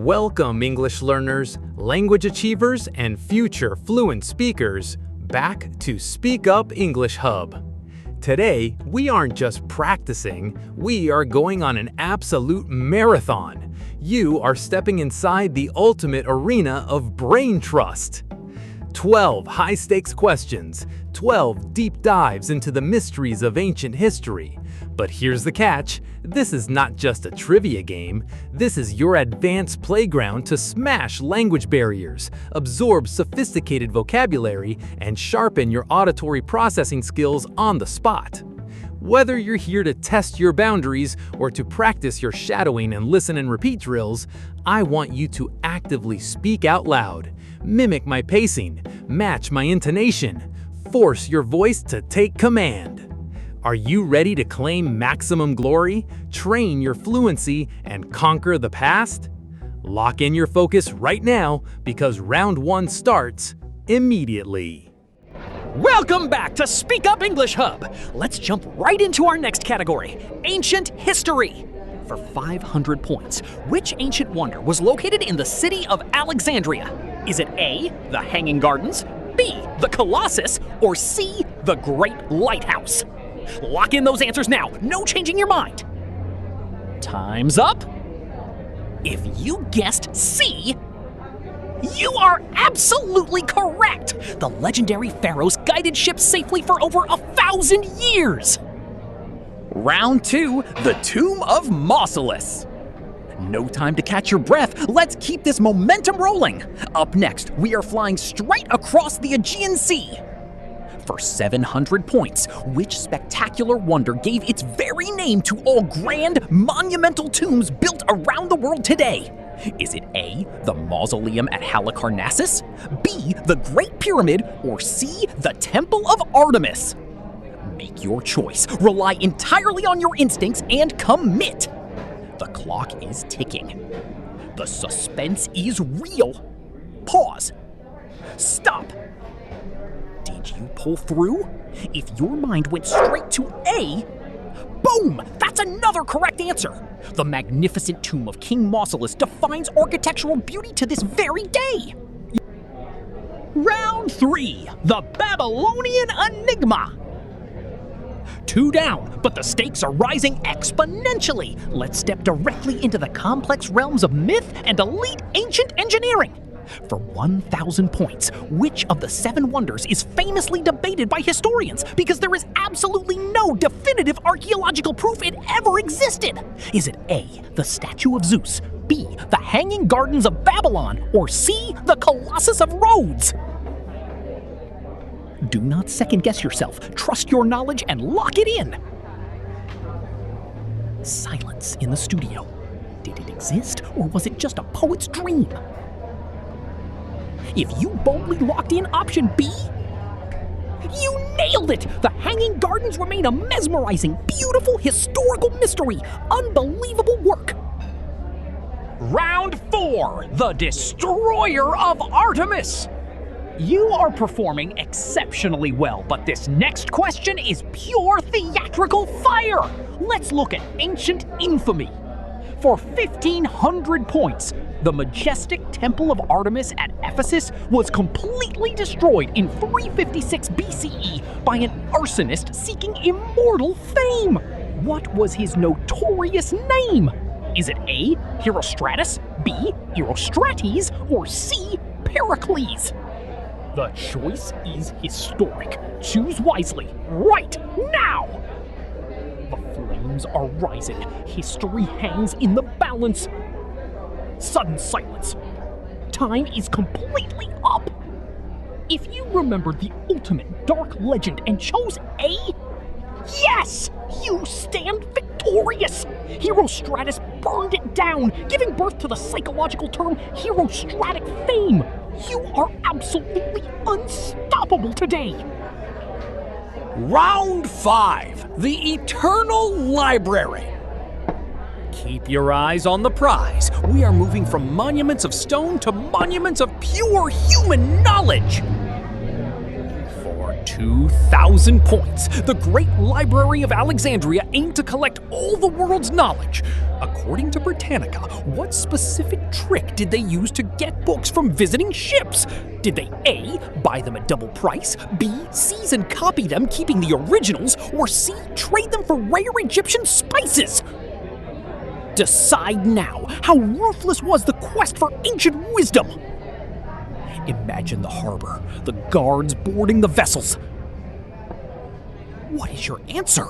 Welcome, English learners, language achievers, and future fluent speakers, back to Speak Up English Hub. Today, we aren't just practicing, we are going on an absolute marathon. You are stepping inside the ultimate arena of brain trust. 12 high-stakes questions, 12 deep dives into the mysteries of ancient history. But here's the catch, this is not just a trivia game, this is your advanced playground to smash language barriers, absorb sophisticated vocabulary, and sharpen your auditory processing skills on the spot. Whether you're here to test your boundaries or to practice your shadowing and listen and repeat drills, I want you to actively speak out loud, mimic my pacing, match my intonation, force your voice to take command. Are you ready to claim maximum glory, train your fluency, and conquer the past? Lock in your focus right now because round 1 starts immediately. Welcome back to Speak Up English Hub. Let's jump right into our next category, ancient history. For 500 points, which ancient wonder was located in the city of Alexandria? Is it A, the Hanging Gardens, B, the Colossus, or C, the Great Lighthouse? Lock in those answers now, no changing your mind. Time's up. If you guessed C, you are absolutely correct! The legendary pharaohs guided ships safely for over 1,000 years! Round 2, the Tomb of Mausolus. No time to catch your breath, let's keep this momentum rolling! Up next, we are flying straight across the Aegean Sea. For 700 points, which spectacular wonder gave its very name to all grand, monumental tombs built around the world today? Is it A, the Mausoleum at Halicarnassus, B, the Great Pyramid, or C, the Temple of Artemis? Make your choice, rely entirely on your instincts, and commit! The clock is ticking. The suspense is real. Pause. Stop. Did you pull through? If your mind went straight to A, boom! That's another correct answer! The magnificent tomb of King Mausolus defines architectural beauty to this very day! Round 3, the Babylonian Enigma. 2 down, but the stakes are rising exponentially. Let's step directly into the complex realms of myth and elite ancient engineering. For 1,000 points, which of the 7 wonders is famously debated by historians because there is absolutely no definitive archaeological proof it ever existed? Is it A, the statue of Zeus, B, the Hanging Gardens of Babylon, or C, the Colossus of Rhodes? Do not second-guess yourself. Trust your knowledge and lock it in. Silence in the studio. Did it exist, or was it just a poet's dream? If you boldly locked in option B, you nailed it! The Hanging Gardens remain a mesmerizing, beautiful historical mystery. Unbelievable work. Round 4, the Destroyer of Artemis. You are performing exceptionally well, but this next question is pure theatrical fire. Let's look at ancient infamy. For 1,500 points, the majestic Temple of Artemis at Ephesus was completely destroyed in 356 BCE by an arsonist seeking immortal fame. What was his notorious name? Is it A, Herostratus, B, Erostrates, or C, Pericles? The choice is historic. Choose wisely, right now! The flames are rising. History hangs in the balance. Sudden silence. Time is completely up. If you remembered the ultimate dark legend and chose A, yes! You stand victorious! Herostratus burned it down, giving birth to the psychological term herostratic fame. You are absolutely unstoppable today. Round 5, the Eternal Library. Keep your eyes on the prize. We are moving from monuments of stone to monuments of pure human knowledge. For 2,000 points. The great Library of Alexandria aimed to collect all the world's knowledge. According to Britannica, what specific trick did they use to get books from visiting ships? Did they A, buy them at double price, B, seize and copy them, keeping the originals, or C, trade them for rare Egyptian spices? Decide now. How ruthless was the quest for ancient wisdom? Imagine the harbor, the guards boarding the vessels. What is your answer?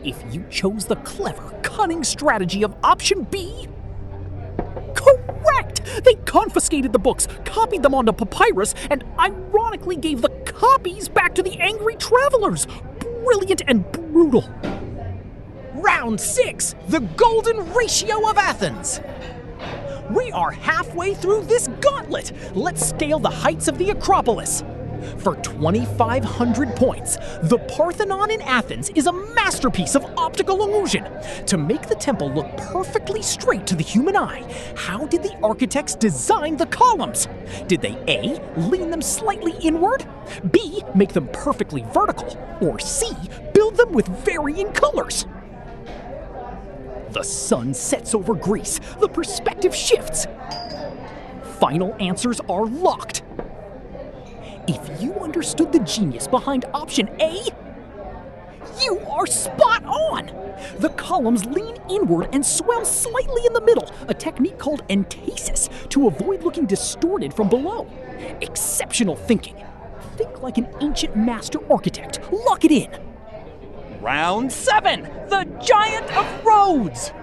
If you chose the clever, cunning strategy of option B, correct! They confiscated the books, copied them onto papyrus, and ironically gave the copies back to the angry travelers. Brilliant and brutal. Round 6, the golden ratio of Athens. We are halfway through this gauntlet. Let's scale the heights of the Acropolis. For 2,500 points, the Parthenon in Athens is a masterpiece of optical illusion. To make the temple look perfectly straight to the human eye, how did the architects design the columns? Did they A, lean them slightly inward, B, make them perfectly vertical, or C, build them with varying colors? The sun sets over Greece. The perspective shifts. Final answers are locked. If you understood the genius behind option A, you are spot on! The columns lean inward and swell slightly in the middle, a technique called entasis, to avoid looking distorted from below. Exceptional thinking. Think like an ancient master architect. Lock it in. Round 7, the Giant of Rhodes.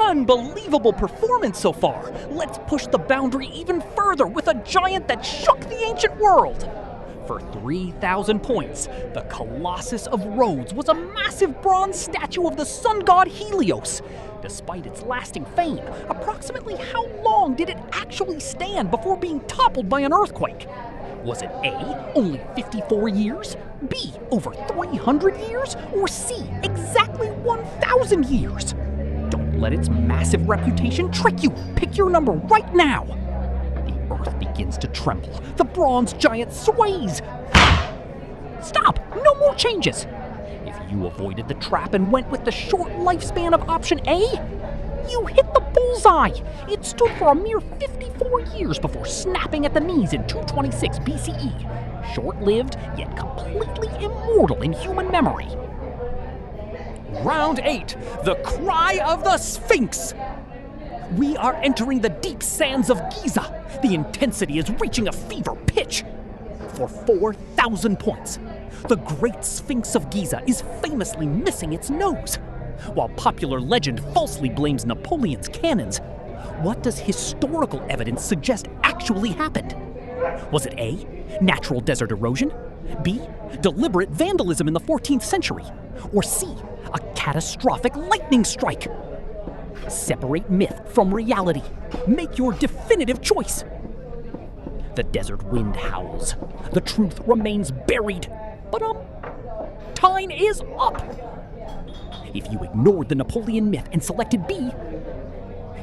Unbelievable performance so far. Let's push the boundary even further with a giant that shook the ancient world. For 3,000 points, the Colossus of Rhodes was a massive bronze statue of the sun god Helios. Despite its lasting fame, approximately how long did it actually stand before being toppled by an earthquake? Was it A, only 54 years, B, over 300 years, or C, exactly 1,000 years? Don't let its massive reputation trick you. Pick your number right now. The earth begins to tremble. The bronze giant sways. Stop! No more changes. If you avoided the trap and went with the short lifespan of option A, you hit the bullseye. It stood for a mere 54 years before snapping at the knees in 226 BCE. Short-lived, yet completely immortal in human memory. Round 8, the cry of the Sphinx. We are entering the deep sands of Giza. The intensity is reaching a fever pitch. For 4,000 points, the great Sphinx of Giza is famously missing its nose. While popular legend falsely blames Napoleon's cannons, what does historical evidence suggest actually happened? Was it A, natural desert erosion, B, deliberate vandalism in the 14th century, or C, a catastrophic lightning strike? Separate myth from reality. Make your definitive choice. The desert wind howls. The truth remains buried. But time is up. If you ignored the Napoleon myth and selected B,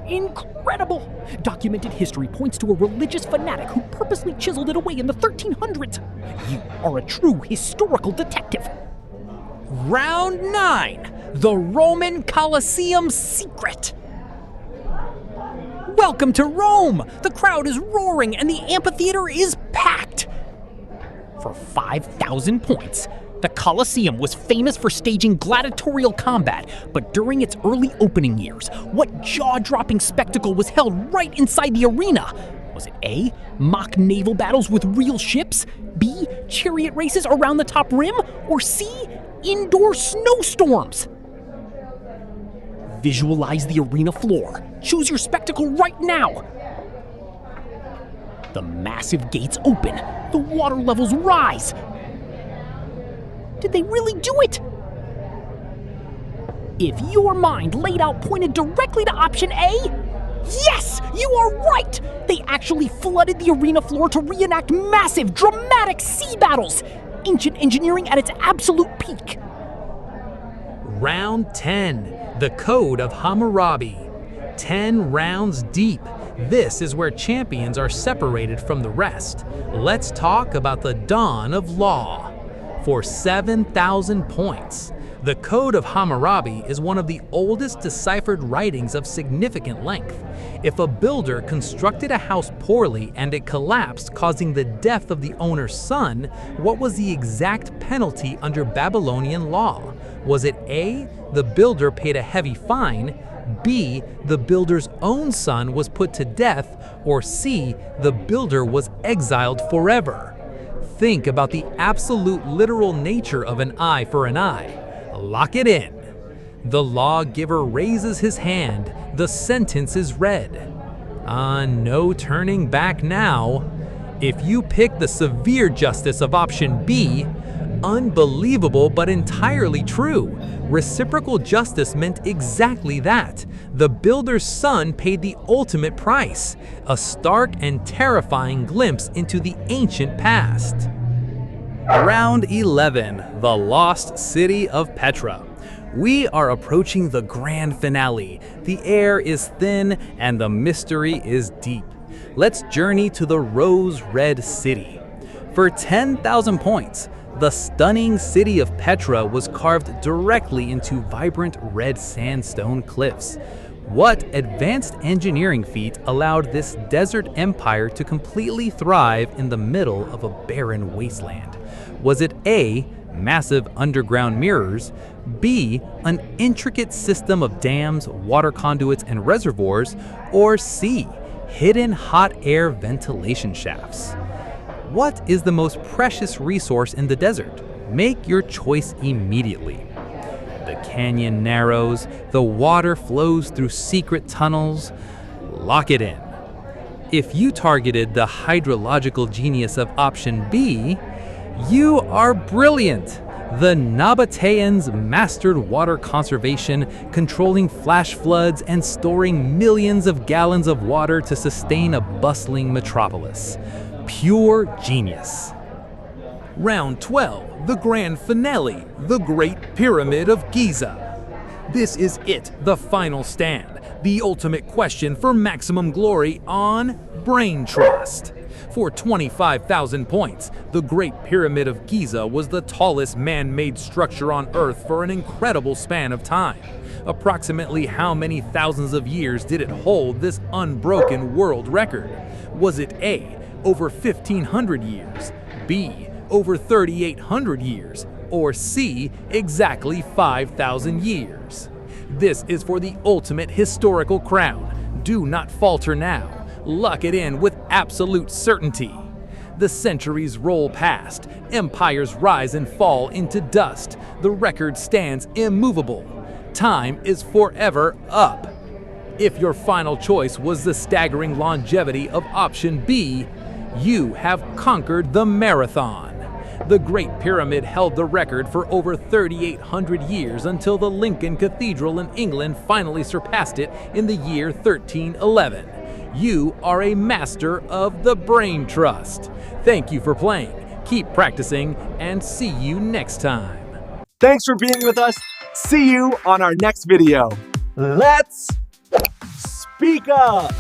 incredible! Documented history points to a religious fanatic who purposely chiseled it away in the 1300s. You are a true historical detective. Round 9, the Roman Colosseum secret. Welcome to Rome! The crowd is roaring and the amphitheater is packed. For 5,000 points, the Colosseum was famous for staging gladiatorial combat, but during its early opening years, what jaw-dropping spectacle was held right inside the arena? Was it A, mock naval battles with real ships, B, chariot races around the top rim, or C, indoor snowstorms? Visualize the arena floor. Choose your spectacle right now. The massive gates open. The water levels rise. Did they really do it? If your mind laid out pointed directly to option A, yes, you are right! They actually flooded the arena floor to reenact massive, dramatic sea battles. Ancient engineering at its absolute peak. Round 10, the Code of Hammurabi. 10 rounds deep, This is where champions are separated from the rest. Let's talk about the dawn of law. For 7,000 points, the Code of Hammurabi is one of the oldest deciphered writings of significant length. If a builder constructed a house poorly and it collapsed, causing the death of the owner's son, what was the exact penalty under Babylonian law? Was it A, the builder paid a heavy fine, B, the builder's own son was put to death, or C, the builder was exiled forever? Think about the absolute literal nature of an eye for an eye. Lock it in. The lawgiver raises his hand. The sentence is read. No turning back now. If you pick the severe justice of option B, unbelievable but entirely true. Reciprocal justice meant exactly that. The builder's son paid the ultimate price, a stark and terrifying glimpse into the ancient past. Round 11, the lost city of Petra. We are approaching the grand finale. The air is thin and the mystery is deep. Let's journey to the rose-red city. For 10,000 points, the stunning city of Petra was carved directly into vibrant red sandstone cliffs. What advanced engineering feat allowed this desert empire to completely thrive in the middle of a barren wasteland? Was it A, massive underground mirrors, B, an intricate system of dams, water conduits, and reservoirs, or C, hidden hot air ventilation shafts? What is the most precious resource in the desert? Make your choice immediately. The canyon narrows, the water flows through secret tunnels. Lock it in. If you targeted the hydrological genius of option B, you are brilliant. The Nabateans mastered water conservation, controlling flash floods and storing millions of gallons of water to sustain a bustling metropolis. Pure genius. Round 12, the grand finale, the Great Pyramid of Giza. This is it, the final stand, the ultimate question for maximum glory on brain trust. For 25,000 points, the Great Pyramid of Giza was the tallest man-made structure on Earth for an incredible span of time. Approximately how many thousands of years did it hold this unbroken world record? Was it A, over 1,500 years, B, over 3,800 years, or C, exactly 5,000 years? This is for the ultimate historical crown. Do not falter now. Lock it in with absolute certainty. The centuries roll past, empires rise and fall into dust. The record stands immovable. Time is forever up. If your final choice was the staggering longevity of option B, you have conquered the marathon. The Great Pyramid held the record for over 3,800 years until the Lincoln Cathedral in England finally surpassed it in the year 1311. You are a master of the brain trust. Thank you for playing. Keep practicing and see you next time. Thanks for being with us. See you on our next video. Let's speak up.